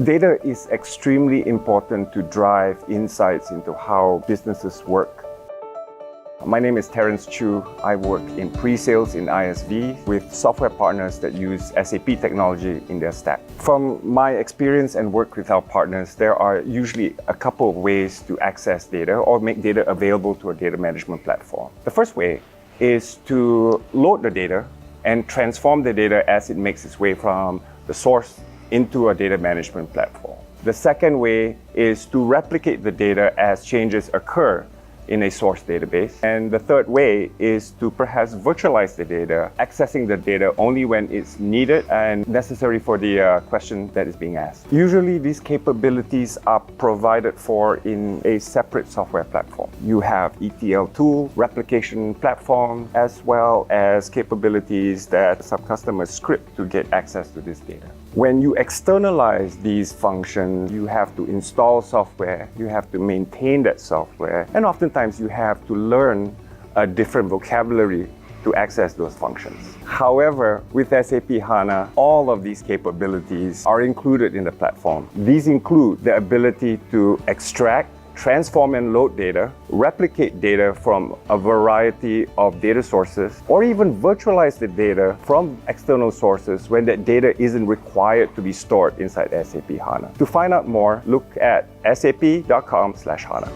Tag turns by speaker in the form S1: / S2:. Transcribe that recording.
S1: Data is extremely important to drive insights into how businesses work. My name is Terence Chu. I work in pre-sales in ISV with software partners that use SAP technology in their stack. From my experience and work with our partners, there are usually a couple of ways to access data or make data available to a data management platform. The first way is to load the data and transform the data as it makes its way from the source into a data management platform. The second way is to replicate the data as changes occur in a source database. And the third way is to perhaps virtualize the data, accessing the data only when it's needed and necessary for the question that is being asked. Usually these capabilities are provided for in a separate software platform. You have ETL tool, replication platform, as well as capabilities that some customers script to get access to this data. When you externalize these functions, you have to install software, you have to maintain that software, and oftentimes you have to learn a different vocabulary to access those functions. However, with SAP HANA, all of these capabilities are included in the platform. These include the ability to extract, transform and load data, replicate data from a variety of data sources, or even virtualize the data from external sources when that data isn't required to be stored inside SAP HANA. To find out more, look at sap.com/HANA.